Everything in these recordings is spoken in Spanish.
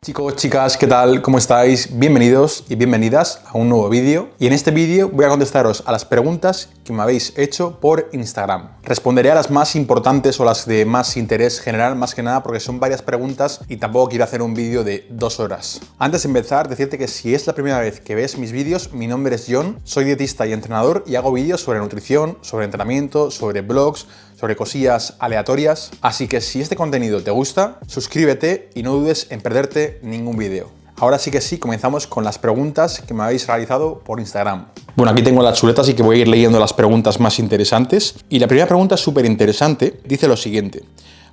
Chicos, chicas, ¿qué tal? ¿Cómo estáis? Bienvenidos y bienvenidas a un nuevo vídeo. Y en este vídeo voy a contestaros a las preguntas que me habéis hecho por Instagram. Responderé a las más importantes o las de más interés general, más que nada porque son varias preguntas y tampoco quiero hacer un vídeo de 2 horas. Antes de empezar, decirte que si es la primera vez que ves mis vídeos, mi nombre es John, soy dietista y entrenador y hago vídeos sobre nutrición, sobre entrenamiento, sobre blogs, sobre cosillas aleatorias. Así que si este contenido te gusta, suscríbete y no dudes en perderte ningún vídeo. Ahora sí que sí, comenzamos con las preguntas que me habéis realizado por Instagram. Bueno, aquí tengo la chuleta, así que voy a ir leyendo las preguntas más interesantes. Y la primera pregunta es súper interesante, dice lo siguiente: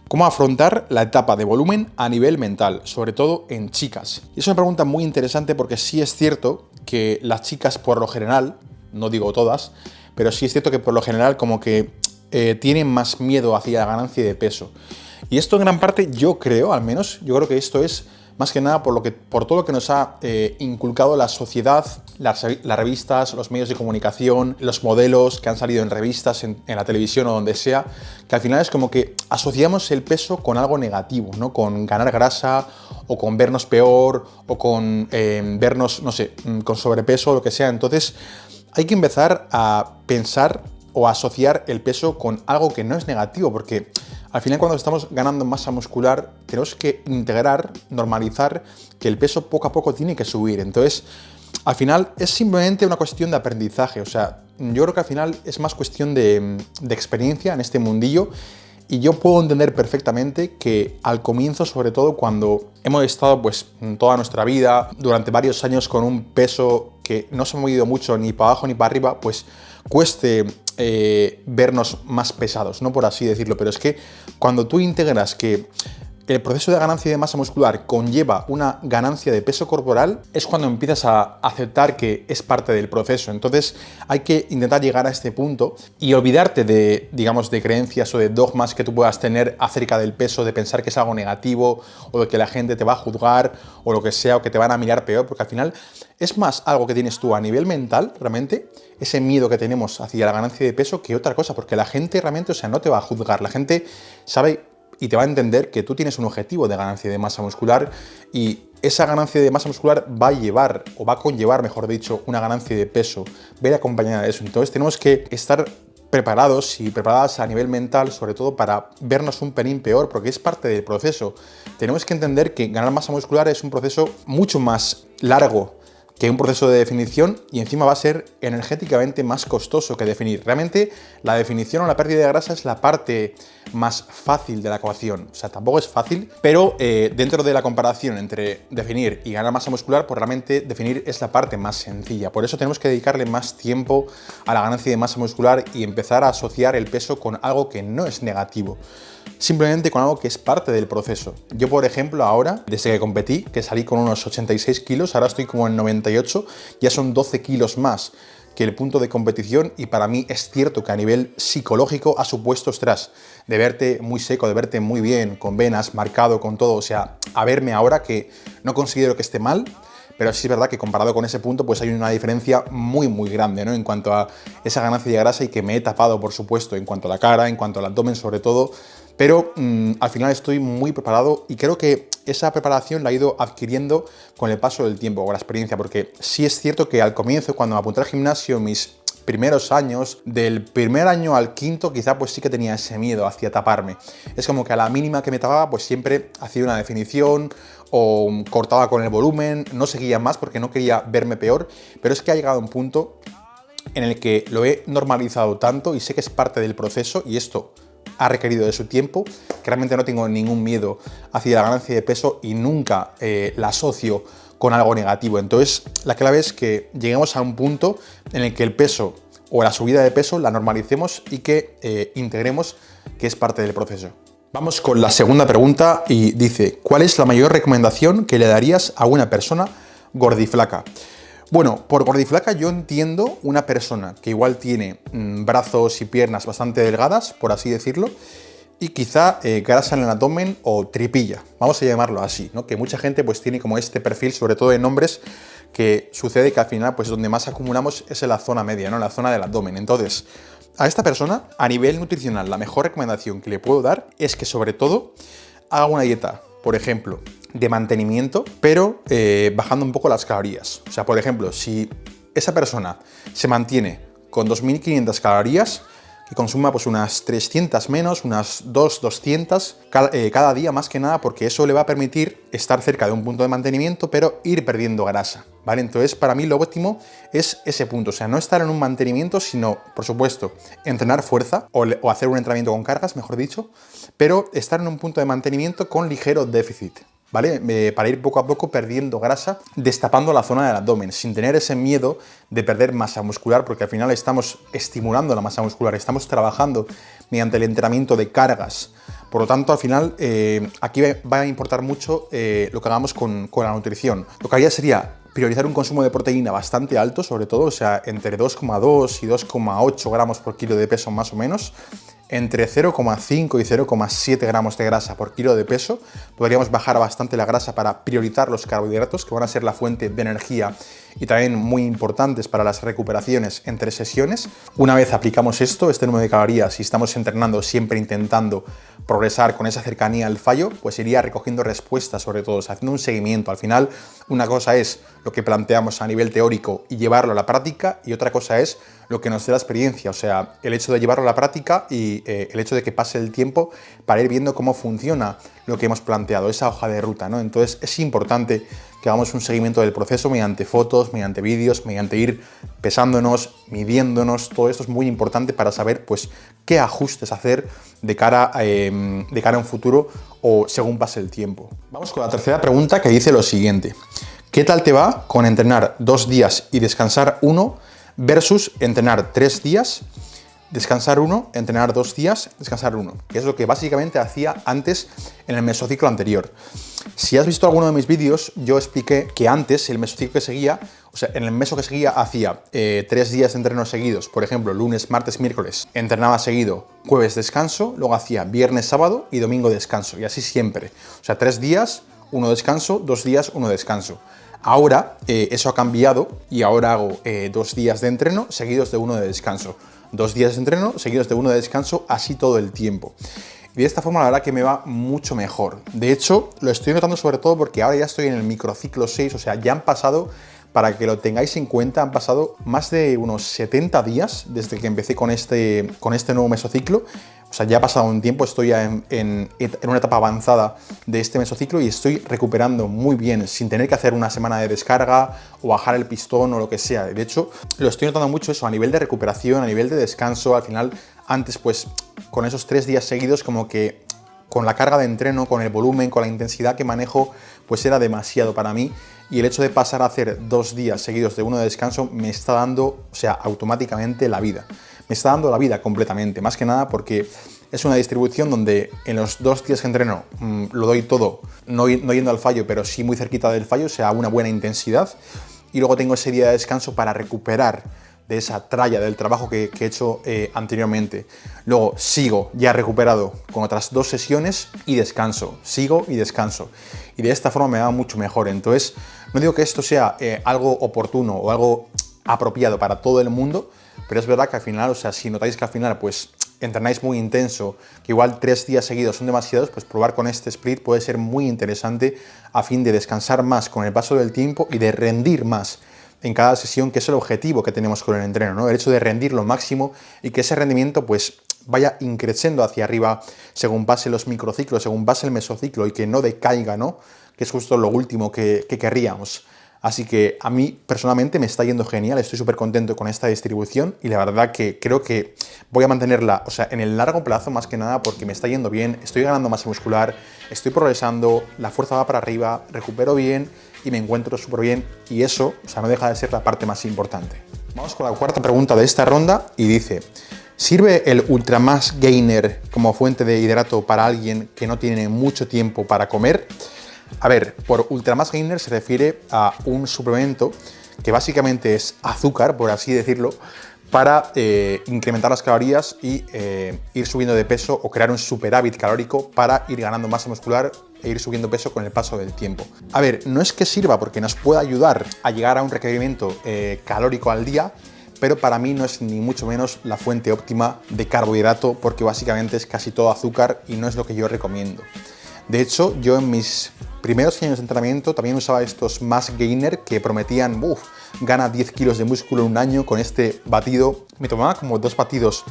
¿cómo afrontar la etapa de volumen a nivel mental, sobre todo en chicas? Y es una pregunta muy interesante porque sí es cierto que las chicas por lo general, no digo todas, pero sí es cierto que por lo general como que tienen más miedo hacia la ganancia de peso. Y esto en gran parte yo creo, al menos, yo creo que esto es más que nada por todo lo que nos ha inculcado la sociedad, las revistas, los medios de comunicación, los modelos que han salido en revistas, en la televisión o donde sea, que al final es como que asociamos el peso con algo negativo, ¿no? Con ganar grasa o con vernos peor o con vernos, no sé, con sobrepeso o lo que sea. Entonces hay que empezar a pensar o asociar el peso con algo que no es negativo, porque al final cuando estamos ganando masa muscular tenemos que integrar, normalizar que el peso poco a poco tiene que subir. Entonces, al final es simplemente una cuestión de aprendizaje. O sea, yo creo que al final es más cuestión de experiencia en este mundillo. Y yo puedo entender perfectamente que al comienzo, sobre todo cuando hemos estado pues toda nuestra vida, durante varios años con un peso que no se ha movido mucho ni para abajo ni para arriba, pues cueste vernos más pesados, no por así decirlo, pero es que cuando tú integras que el proceso de ganancia de masa muscular conlleva una ganancia de peso corporal, es cuando empiezas a aceptar que es parte del proceso. Entonces hay que intentar llegar a este punto y olvidarte de, digamos, de creencias o de dogmas que tú puedas tener acerca del peso, de pensar que es algo negativo o de que la gente te va a juzgar o lo que sea, o que te van a mirar peor, porque al final es más algo que tienes tú a nivel mental, realmente, ese miedo que tenemos hacia la ganancia de peso, que otra cosa, porque la gente realmente, o sea, no te va a juzgar, la gente sabe y te va a entender que tú tienes un objetivo de ganancia de masa muscular y esa ganancia de masa muscular va a llevar, o va a conllevar, mejor dicho, una ganancia de peso, va a ir acompañada de eso. Entonces tenemos que estar preparados y preparadas a nivel mental, sobre todo para vernos un pelín peor, porque es parte del proceso. Tenemos que entender que ganar masa muscular es un proceso mucho más largo que un proceso de definición y encima va a ser energéticamente más costoso que definir. Realmente la definición o la pérdida de grasa es la parte más fácil de la ecuación. O sea, tampoco es fácil, pero dentro de la comparación entre definir y ganar masa muscular, pues realmente definir es la parte más sencilla. Por eso tenemos que dedicarle más tiempo a la ganancia de masa muscular y empezar a asociar el peso con algo que no es negativo, simplemente con algo que es parte del proceso. Yo, por ejemplo, ahora, desde que competí, que salí con unos 86 kilos, ahora estoy como en 98, ya son 12 kilos más que el punto de competición, y para mí es cierto que a nivel psicológico ha supuesto estrés, de verte muy seco, de verte muy bien, con venas, marcado, con todo, o sea, a verme ahora, que no considero que esté mal, pero sí es verdad que comparado con ese punto pues hay una diferencia muy muy grande, ¿no? En cuanto a esa ganancia de grasa, y que me he tapado, por supuesto, en cuanto a la cara, en cuanto al abdomen sobre todo, pero al final estoy muy preparado y creo que esa preparación la he ido adquiriendo con el paso del tiempo, con la experiencia, porque sí es cierto que al comienzo, cuando me apunté al gimnasio, mis primeros años, del primer año al quinto, quizá pues sí que tenía ese miedo hacia taparme. Es como que a la mínima que me tapaba, pues siempre hacía una definición o cortaba con el volumen, no seguía más porque no quería verme peor, pero es que ha llegado un punto en el que lo he normalizado tanto y sé que es parte del proceso, y esto ha requerido de su tiempo, que realmente no tengo ningún miedo hacia la ganancia de peso y nunca la asocio con algo negativo. Entonces, la clave es que lleguemos a un punto en el que el peso o la subida de peso la normalicemos y que integremos que es parte del proceso. Vamos con la segunda pregunta y dice: ¿cuál es la mayor recomendación que le darías a una persona gordiflaca? Bueno, por gordiflaca yo entiendo una persona que igual tiene brazos y piernas bastante delgadas, por así decirlo, y quizá grasa en el abdomen o tripilla, vamos a llamarlo así, ¿no? Que mucha gente pues tiene como este perfil, sobre todo en hombres, que sucede que al final pues donde más acumulamos es en la zona media, ¿no? En la zona del abdomen. Entonces, a esta persona, a nivel nutricional, la mejor recomendación que le puedo dar es que sobre todo haga una dieta por ejemplo, de mantenimiento, pero bajando un poco las calorías. O sea, por ejemplo, si esa persona se mantiene con 2.500 calorías, que consuma pues unas 300 menos, unas 200 cada día, más que nada, porque eso le va a permitir estar cerca de un punto de mantenimiento, pero ir perdiendo grasa, ¿vale? Entonces, para mí lo óptimo es ese punto, o sea, no estar en un mantenimiento, sino, por supuesto, entrenar fuerza o hacer un entrenamiento con cargas, mejor dicho, pero estar en un punto de mantenimiento con ligero déficit, ¿vale? Para ir poco a poco perdiendo grasa, destapando la zona del abdomen, sin tener ese miedo de perder masa muscular, porque al final estamos estimulando la masa muscular, estamos trabajando mediante el entrenamiento de cargas. Por lo tanto, al final, aquí va a importar mucho lo que hagamos con la nutrición. Lo que haría sería priorizar un consumo de proteína bastante alto, sobre todo, o sea, entre 2,2 y 2,8 gramos por kilo de peso más o menos, entre 0,5 y 0,7 gramos de grasa por kilo de peso. Podríamos bajar bastante la grasa para priorizar los carbohidratos, que van a ser la fuente de energía y también muy importantes para las recuperaciones entre sesiones. Una vez aplicamos este número de calorías, y estamos entrenando siempre intentando progresar con esa cercanía al fallo, pues iría recogiendo respuestas, sobre todo, o sea, haciendo un seguimiento. Al final, una cosa es lo que planteamos a nivel teórico y llevarlo a la práctica, y otra cosa es lo que nos dé la experiencia, o sea, el hecho de llevarlo a la práctica y el hecho de que pase el tiempo para ir viendo cómo funciona lo que hemos planteado, esa hoja de ruta, ¿no? Entonces es importante que hagamos un seguimiento del proceso mediante fotos, mediante vídeos, mediante ir pesándonos, midiéndonos. Todo esto es muy importante para saber pues qué ajustes hacer de cara a un futuro o según pase el tiempo. Vamos con la tercera pregunta, que dice lo siguiente: ¿qué tal te va con entrenar 2 días y descansar 1 versus entrenar 3 días, descansar 1, entrenar 2 días, descansar 1? Que es lo que básicamente hacía antes en el mesociclo anterior. Si has visto alguno de mis vídeos, yo expliqué que antes el mesociclo que seguía, o sea, en el meso que seguía hacía 3 días de entrenos seguidos, por ejemplo, lunes, martes, miércoles, entrenaba seguido, jueves descanso, luego hacía viernes, sábado y domingo descanso, y así siempre. O sea, 3 días, 1 descanso, 2 días, 1 descanso. Ahora eso ha cambiado y ahora hago 2 días de entreno seguidos de 1 de descanso. 2 días de entreno seguidos de 1 de descanso, así todo el tiempo. Y de esta forma la verdad que me va mucho mejor. De hecho, lo estoy notando sobre todo porque ahora ya estoy en el microciclo 6, o sea, ya han pasado, para que lo tengáis en cuenta, han pasado más de unos 70 días desde que empecé con este nuevo mesociclo. O sea, ya ha pasado un tiempo, estoy ya en una etapa avanzada de este mesociclo y estoy recuperando muy bien, sin tener que hacer una semana de descarga o bajar el pistón o lo que sea. De hecho, lo estoy notando mucho eso a nivel de recuperación, a nivel de descanso. Al final, antes pues con esos 3 días seguidos, como que con la carga de entreno, con el volumen, con la intensidad que manejo, pues era demasiado para mí. Y el hecho de pasar a hacer 2 días seguidos de 1 de descanso me está dando, o sea, automáticamente la vida. Me está dando la vida completamente, más que nada porque es una distribución donde en los 2 días que entreno lo doy todo, no yendo al fallo, pero sí muy cerquita del fallo, o sea, una buena intensidad. Y luego tengo ese día de descanso para recuperar de esa tralla del trabajo que he hecho anteriormente. Luego sigo ya recuperado con otras 2 sesiones y descanso, sigo y descanso. Y de esta forma me va mucho mejor. Entonces, no digo que esto sea algo oportuno o algo apropiado para todo el mundo, pero es verdad que al final, o sea, si notáis que al final pues entrenáis muy intenso, que igual 3 días seguidos son demasiados, pues probar con este split puede ser muy interesante a fin de descansar más con el paso del tiempo y de rendir más en cada sesión, que es el objetivo que tenemos con el entreno, ¿no? El hecho de rendir lo máximo y que ese rendimiento pues vaya increciendo hacia arriba según pase los microciclos, según pase el mesociclo, y que no decaiga, ¿no? Que es justo lo último que querríamos. Así que a mí personalmente me está yendo genial, estoy súper contento con esta distribución y la verdad que creo que voy a mantenerla, o sea, en el largo plazo más que nada, porque me está yendo bien, estoy ganando masa muscular, estoy progresando, la fuerza va para arriba, recupero bien y me encuentro súper bien, y eso, o sea, no deja de ser la parte más importante. Vamos con la cuarta pregunta de esta ronda y dice: ¿sirve el Ultramax Gainer como fuente de hidrato para alguien que no tiene mucho tiempo para comer? A ver, por Ultramax Gainer se refiere a un suplemento que básicamente es azúcar, por así decirlo, para incrementar las calorías y ir subiendo de peso o crear un superávit calórico para ir ganando masa muscular e ir subiendo peso con el paso del tiempo. A ver, no es que sirva porque nos pueda ayudar a llegar a un requerimiento calórico al día, pero para mí no es ni mucho menos la fuente óptima de carbohidrato, porque básicamente es casi todo azúcar y no es lo que yo recomiendo. De hecho, yo en mis primeros años de entrenamiento también usaba estos Mass Gainer que prometían, gana 10 kilos de músculo en un año con este batido. Me tomaba como 2 batidos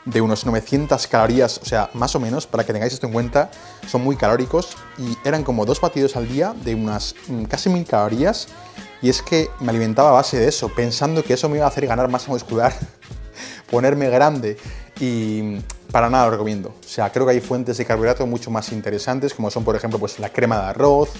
de unos 900 calorías, o sea, más o menos, para que tengáis esto en cuenta, son muy calóricos y eran como 2 batidos al día de unas casi 1000 calorías y es que me alimentaba a base de eso, pensando que eso me iba a hacer ganar masa muscular, ponerme grande y para nada lo recomiendo. O sea, creo que hay fuentes de carbohidrato mucho más interesantes, como son, por ejemplo, pues la crema de arroz,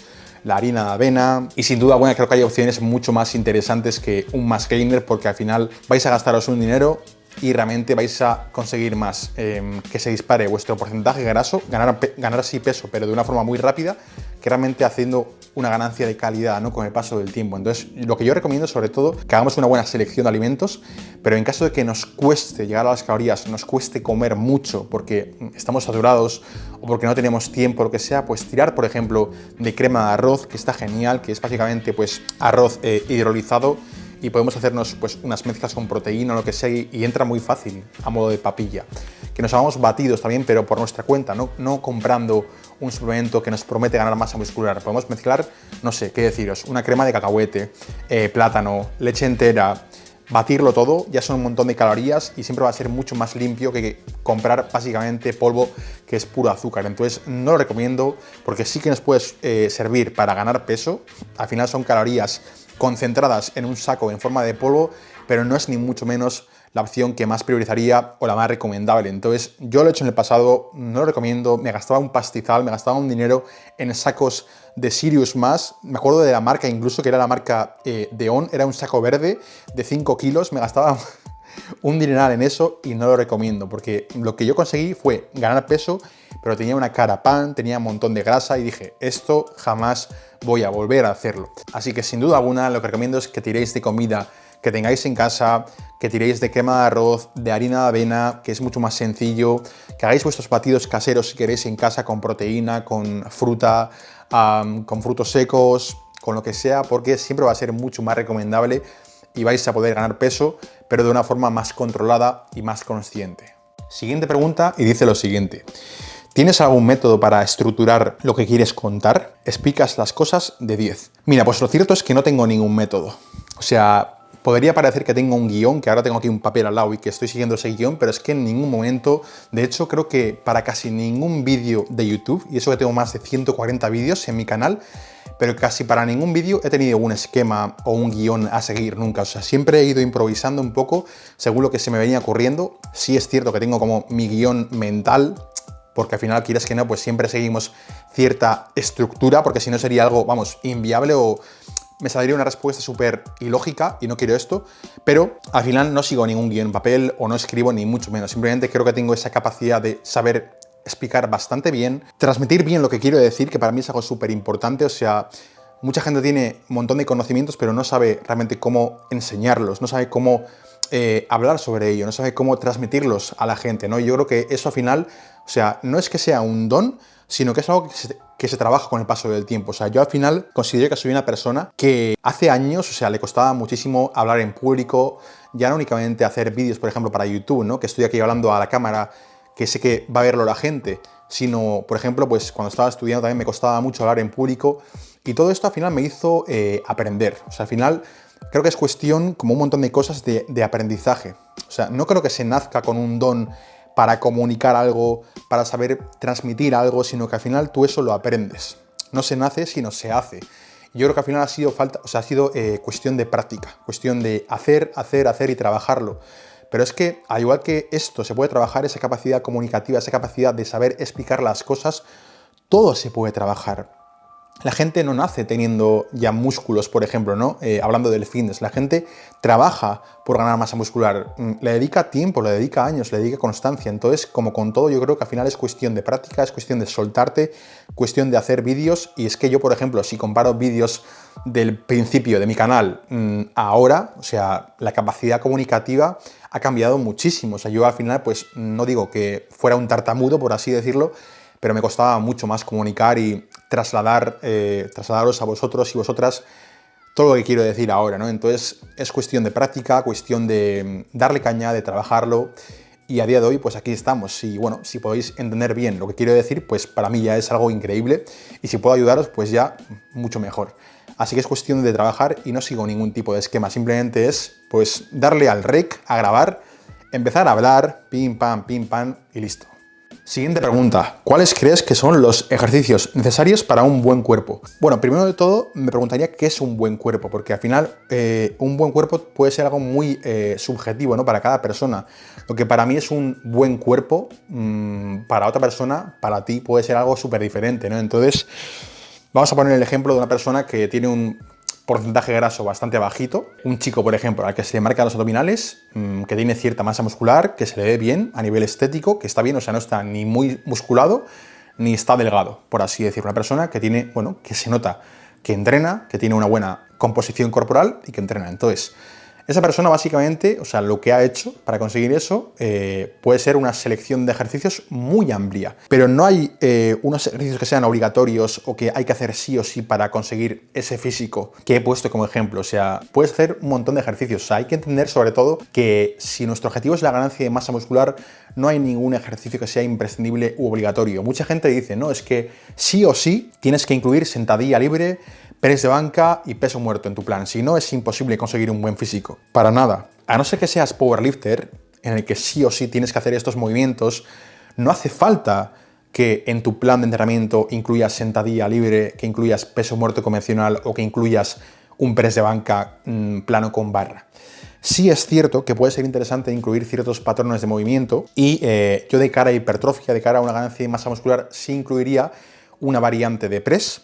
la harina de avena y sin duda, bueno, creo que hay opciones mucho más interesantes que un Mass Gainer porque al final vais a gastaros un dinero y realmente vais a conseguir más, que se dispare vuestro porcentaje graso, ganar así peso, pero de una forma muy rápida, que realmente haciendo una ganancia de calidad, ¿no?, con el paso del tiempo. Entonces, lo que yo recomiendo sobre todo, que hagamos una buena selección de alimentos, pero en caso de que nos cueste llegar a las calorías, nos cueste comer mucho porque estamos saturados o porque no tenemos tiempo, lo que sea, pues tirar, por ejemplo, de crema de arroz, que está genial, que es básicamente pues arroz hidrolizado, y podemos hacernos pues unas mezclas con proteína o lo que sea y entra muy fácil a modo de papilla. Que nos hagamos batidos también, pero por nuestra cuenta, no comprando un suplemento que nos promete ganar masa muscular. Podemos mezclar, no sé, qué deciros, una crema de cacahuete, plátano, leche entera, batirlo todo, ya son un montón de calorías y siempre va a ser mucho más limpio que comprar básicamente polvo que es puro azúcar. Entonces no lo recomiendo porque sí que nos puede servir para ganar peso. Al final son calorías concentradas en un saco en forma de polvo, pero no es ni mucho menos la opción que más priorizaría o la más recomendable. Entonces yo lo he hecho en el pasado, no lo recomiendo, me gastaba un pastizal, me gastaba un dinero en sacos de Sirius Más, me acuerdo de la marca incluso, que era la marca de On, era un saco verde de 5 kilos, me gastaba un dineral en eso y no lo recomiendo, porque lo que yo conseguí fue ganar peso, pero tenía una cara pan, tenía un montón de grasa y dije, esto jamás voy a volver a hacerlo. Así que sin duda alguna lo que recomiendo es que tiréis de comida que tengáis en casa, que tiréis de crema de arroz, de harina de avena, que es mucho más sencillo, que hagáis vuestros batidos caseros si queréis en casa con proteína, con fruta, con frutos secos, con lo que sea, porque siempre va a ser mucho más recomendable y vais a poder ganar peso, pero de una forma más controlada y más consciente. Siguiente pregunta y dice lo siguiente. ¿Tienes algún método para estructurar lo que quieres contar? Explicas las cosas de 10. Mira, pues lo cierto es que no tengo ningún método. O sea, podría parecer que tengo un guión, que ahora tengo aquí un papel al lado y que estoy siguiendo ese guión, pero es que en ningún momento, de hecho creo que para casi ningún vídeo de YouTube, y eso que tengo más de 140 vídeos en mi canal, pero casi para ningún vídeo he tenido un esquema o un guión a seguir nunca. O sea, siempre he ido improvisando un poco según lo que se me venía ocurriendo. Sí es cierto que tengo como mi guión mental, porque al final, quieras que no, pues siempre seguimos cierta estructura, porque si no sería algo, vamos, inviable o me saldría una respuesta súper ilógica y no quiero esto, pero al final no sigo ningún guión en papel o no escribo ni mucho menos. Simplemente creo que tengo esa capacidad de saber explicar bastante bien, transmitir bien lo que quiero decir, que para mí es algo súper importante. O sea, mucha gente tiene un montón de conocimientos, pero no sabe realmente cómo enseñarlos, no sabe cómo hablar sobre ello, no sabe cómo transmitirlos a la gente, ¿no? Y yo creo que eso al final, o sea, no es que sea un don, sino que es algo que se trabaja con el paso del tiempo. O sea, yo al final considero que soy una persona que hace años, o sea, le costaba muchísimo hablar en público, ya no únicamente hacer vídeos, por ejemplo, para YouTube, ¿no?, que estoy aquí hablando a la cámara, que sé que va a verlo la gente, sino, por ejemplo, pues cuando estaba estudiando también me costaba mucho hablar en público y todo esto al final me hizo aprender. O sea, al final creo que es cuestión, como un montón de cosas, de aprendizaje. O sea, no creo que se nazca con un don para comunicar algo, para saber transmitir algo, sino que al final tú eso lo aprendes. No se nace, sino se hace. Yo creo que al final ha sido cuestión de práctica, cuestión de hacer y trabajarlo. Pero es que, al igual que esto se puede trabajar, esa capacidad comunicativa, esa capacidad de saber explicar las cosas, todo se puede trabajar. La gente no nace teniendo ya músculos, por ejemplo, ¿no? Hablando del fitness, la gente trabaja por ganar masa muscular, le dedica tiempo, le dedica años, le dedica constancia. Entonces, como con todo, yo creo que al final es cuestión de práctica, es cuestión de soltarte, cuestión de hacer vídeos. Y es que yo, por ejemplo, si comparo vídeos del principio de mi canal ahora, o sea, la capacidad comunicativa ha cambiado muchísimo. O sea, yo al final, pues no digo que fuera un tartamudo, por así decirlo, pero me costaba mucho más comunicar y trasladaros a vosotros y vosotras todo lo que quiero decir ahora, ¿no? Entonces es cuestión de práctica, cuestión de darle caña, de trabajarlo y a día de hoy pues aquí estamos. Y bueno, si podéis entender bien lo que quiero decir, pues para mí ya es algo increíble y si puedo ayudaros pues ya mucho mejor. Así que es cuestión de trabajar y no sigo ningún tipo de esquema, simplemente es pues darle al rec, a grabar, empezar a hablar, pim pam y listo. Siguiente pregunta, ¿cuáles crees que son los ejercicios necesarios para un buen cuerpo? Bueno, primero de todo me preguntaría qué es un buen cuerpo, porque al final un buen cuerpo puede ser algo muy subjetivo, ¿no? Para cada persona. Lo que para mí es un buen cuerpo, para otra persona, para ti puede ser algo súper diferente, ¿no? Entonces, vamos a poner el ejemplo de una persona que tiene un porcentaje graso bastante bajito, un chico, por ejemplo, al que se le marcan los abdominales, que tiene cierta masa muscular, que se le ve bien a nivel estético, que está bien, o sea, no está ni muy musculado ni está delgado, por así decirlo. Una persona que tiene, bueno, que se nota que entrena, que tiene una buena composición corporal y que entrena. Entonces, esa persona básicamente, o sea, lo que ha hecho para conseguir eso puede ser una selección de ejercicios muy amplia. Pero no hay unos ejercicios que sean obligatorios o que hay que hacer sí o sí para conseguir ese físico que he puesto como ejemplo. O sea, puedes hacer un montón de ejercicios. O sea, hay que entender sobre todo que si nuestro objetivo es la ganancia de masa muscular, no hay ningún ejercicio que sea imprescindible u obligatorio. Mucha gente dice, no, es que sí o sí tienes que incluir sentadilla libre, press de banca y peso muerto en tu plan. Si no, es imposible conseguir un buen físico. Para nada. A no ser que seas powerlifter, en el que sí o sí tienes que hacer estos movimientos, no hace falta que en tu plan de entrenamiento incluyas sentadilla libre, que incluyas peso muerto convencional o que incluyas un press de banca plano con barra. Sí es cierto que puede ser interesante incluir ciertos patrones de movimiento y yo de cara a hipertrofia, de cara a una ganancia de masa muscular, sí incluiría una variante de press,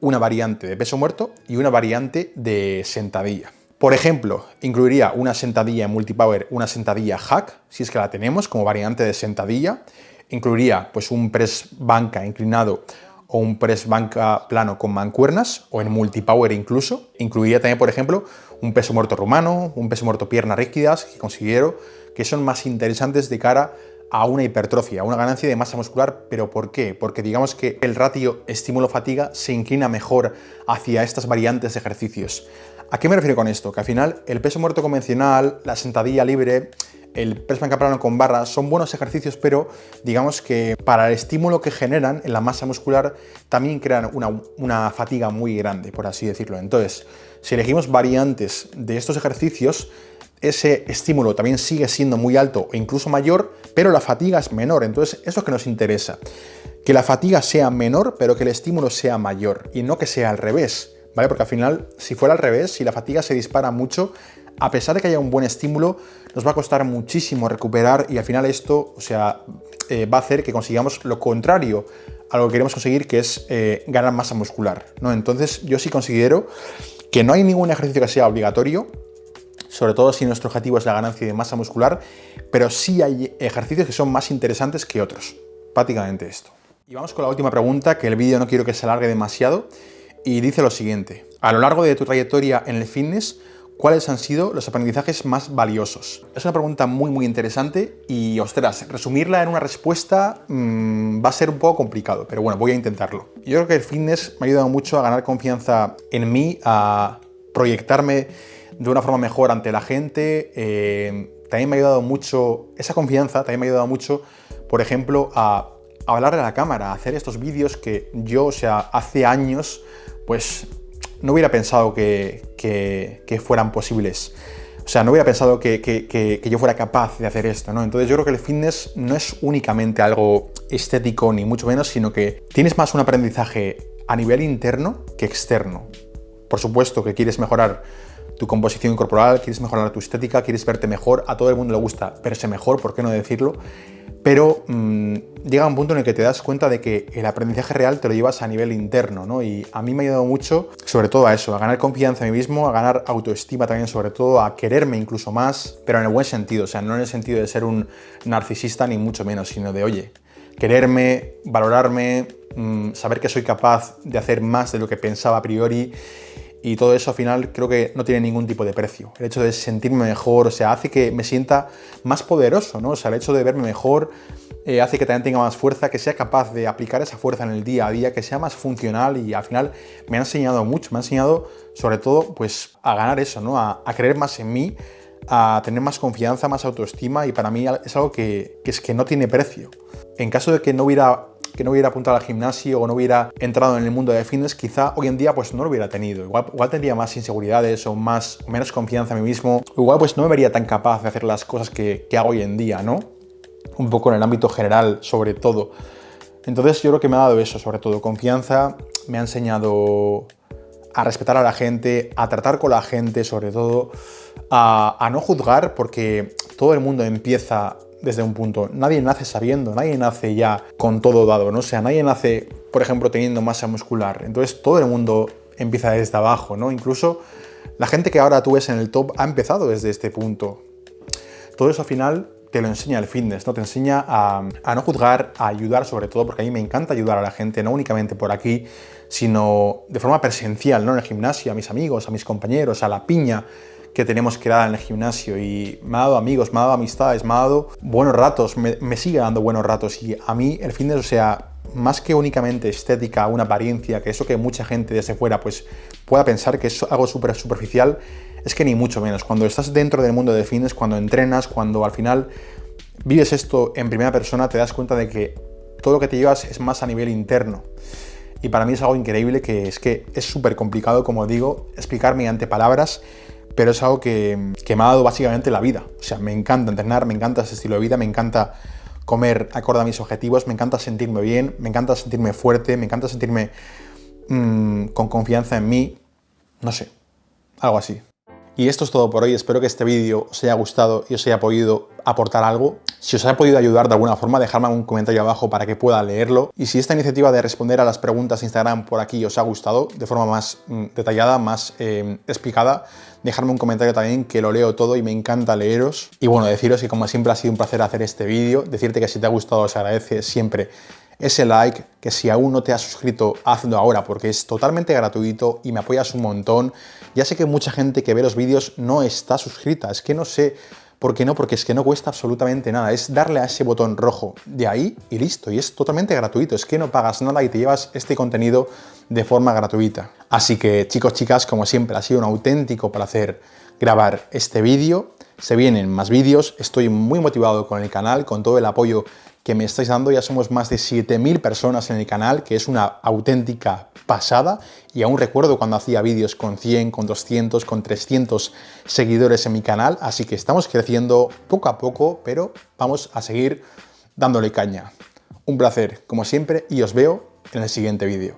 una variante de peso muerto y una variante de sentadilla. Por ejemplo, incluiría una sentadilla en multipower, una sentadilla hack, si es que la tenemos como variante de sentadilla. Incluiría pues un press banca inclinado o un press banca plano con mancuernas o en multipower incluso. Incluiría también, por ejemplo, un peso muerto rumano, un peso muerto piernas rígidas, que considero que son más interesantes de cara a una hipertrofia, a una ganancia de masa muscular. ¿Pero por qué? Porque digamos que el ratio estímulo-fatiga se inclina mejor hacia estas variantes de ejercicios. ¿A qué me refiero con esto? Que al final el peso muerto convencional, la sentadilla libre, el press banca plano con barra son buenos ejercicios, pero digamos que para el estímulo que generan en la masa muscular también crean una fatiga muy grande, por así decirlo. Entonces, si elegimos variantes de estos ejercicios, ese estímulo también sigue siendo muy alto o incluso mayor, pero la fatiga es menor. Entonces, eso es lo que nos interesa. Que la fatiga sea menor, pero que el estímulo sea mayor y no que sea al revés, ¿vale? Porque al final, si fuera al revés, si la fatiga se dispara mucho, a pesar de que haya un buen estímulo, nos va a costar muchísimo recuperar y al final esto, o sea, va a hacer que consigamos lo contrario a lo que queremos conseguir, que es ganar masa muscular, ¿no? Entonces, yo sí considero que no hay ningún ejercicio que sea obligatorio, sobre todo si nuestro objetivo es la ganancia de masa muscular, pero sí hay ejercicios que son más interesantes que otros. Prácticamente esto. Y vamos con la última pregunta, que el vídeo no quiero que se alargue demasiado, y dice lo siguiente. A lo largo de tu trayectoria en el fitness, ¿cuáles han sido los aprendizajes más valiosos? Es una pregunta muy interesante y, ostras, resumirla en una respuesta va a ser un poco complicado, pero bueno, voy a intentarlo. Yo creo que el fitness me ha ayudado mucho a ganar confianza en mí, a proyectarme de una forma mejor ante la gente. También me ha ayudado mucho, esa confianza también me ha ayudado mucho, por ejemplo, a hablarle a la cámara, a hacer estos vídeos que yo, o sea, hace años, pues no hubiera pensado que fueran posibles. O sea, no hubiera pensado que yo fuera capaz de hacer esto, ¿no? Entonces yo creo que el fitness no es únicamente algo estético, ni mucho menos, sino que tienes más un aprendizaje a nivel interno que externo. Por supuesto que quieres mejorar tu composición corporal, quieres mejorar tu estética, quieres verte mejor, a todo el mundo le gusta verse mejor, ¿por qué no decirlo? Pero llega un punto en el que te das cuenta de que el aprendizaje real te lo llevas a nivel interno, ¿no? Y a mí me ha ayudado mucho, sobre todo a eso, a ganar confianza en mí mismo, a ganar autoestima también, sobre todo a quererme incluso más, pero en el buen sentido, o sea, no en el sentido de ser un narcisista ni mucho menos, sino de, oye, quererme, valorarme, saber que soy capaz de hacer más de lo que pensaba a priori. Y todo eso al final creo que no tiene ningún tipo de precio. El hecho de sentirme mejor, o sea, hace que me sienta más poderoso, ¿no? O sea, el hecho de verme mejor hace que también tenga más fuerza, que sea capaz de aplicar esa fuerza en el día a día, que sea más funcional y al final me ha enseñado mucho, me ha enseñado sobre todo pues a ganar eso, ¿no? A creer más en mí, a tener más confianza, más autoestima, y para mí es algo que es que no tiene precio. En caso de que no hubiera apuntado al gimnasio o no hubiera entrado en el mundo de fitness, quizá hoy en día pues no lo hubiera tenido. Igual tendría más inseguridades o menos confianza en mí mismo. Igual pues no me vería tan capaz de hacer las cosas que hago hoy en día, ¿no? Un poco en el ámbito general, sobre todo. Entonces yo creo que me ha dado eso, sobre todo confianza, me ha enseñado a respetar a la gente, a tratar con la gente, sobre todo, a no juzgar, porque todo el mundo empieza desde un punto. Nadie nace sabiendo, nadie nace ya con todo dado, ¿no? O sea, nadie nace, por ejemplo, teniendo masa muscular. Entonces todo el mundo empieza desde abajo, ¿no? Incluso la gente que ahora tú ves en el top ha empezado desde este punto. Todo eso al final te lo enseña el fitness, ¿no? Te enseña a no juzgar, a ayudar sobre todo, porque a mí me encanta ayudar a la gente, no únicamente por aquí, sino de forma presencial, ¿no? En el gimnasio, a mis amigos, a mis compañeros, a la piña que tenemos creada en el gimnasio, y me ha dado amigos, me ha dado amistades, me ha dado buenos ratos, me sigue dando buenos ratos, y a mí el fitness, o sea, más que únicamente estética, una apariencia, que eso que mucha gente desde fuera pues pueda pensar que es algo súper superficial, es que ni mucho menos. Cuando estás dentro del mundo del fitness, cuando entrenas, cuando al final vives esto en primera persona, te das cuenta de que todo lo que te llevas es más a nivel interno. Y para mí es algo increíble, que es súper complicado, como digo, explicar mediante palabras, pero es algo que me ha dado básicamente la vida. O sea, me encanta entrenar, me encanta ese estilo de vida, me encanta comer acorde a mis objetivos, me encanta sentirme bien, me encanta sentirme fuerte, me encanta sentirme con confianza en mí, no sé, algo así. Y esto es todo por hoy. Espero que este vídeo os haya gustado y os haya podido aportar algo. Si os ha podido ayudar de alguna forma, dejadme un comentario abajo para que pueda leerlo. Y si esta iniciativa de responder a las preguntas de Instagram por aquí os ha gustado de forma más detallada, más explicada, dejadme un comentario también, que lo leo todo y me encanta leeros. Y bueno, deciros que como siempre ha sido un placer hacer este vídeo. Decirte que si te ha gustado os agradece siempre ese like, que si aún no te has suscrito, hazlo ahora, porque es totalmente gratuito y me apoyas un montón. Ya sé que mucha gente que ve los vídeos no está suscrita, es que no sé por qué no, porque es que no cuesta absolutamente nada, es darle a ese botón rojo de ahí y listo, y es totalmente gratuito, es que no pagas nada y te llevas este contenido de forma gratuita. Así que chicos, chicas, como siempre ha sido un auténtico placer grabar este vídeo. Se vienen más vídeos, estoy muy motivado con el canal, con todo el apoyo que me estáis dando. Ya somos más de 7000 personas en el canal, que es una auténtica pasada, y aún recuerdo cuando hacía vídeos con 100, con 200, con 300 seguidores en mi canal, así que estamos creciendo poco a poco, pero vamos a seguir dándole caña. Un placer, como siempre, y os veo en el siguiente vídeo.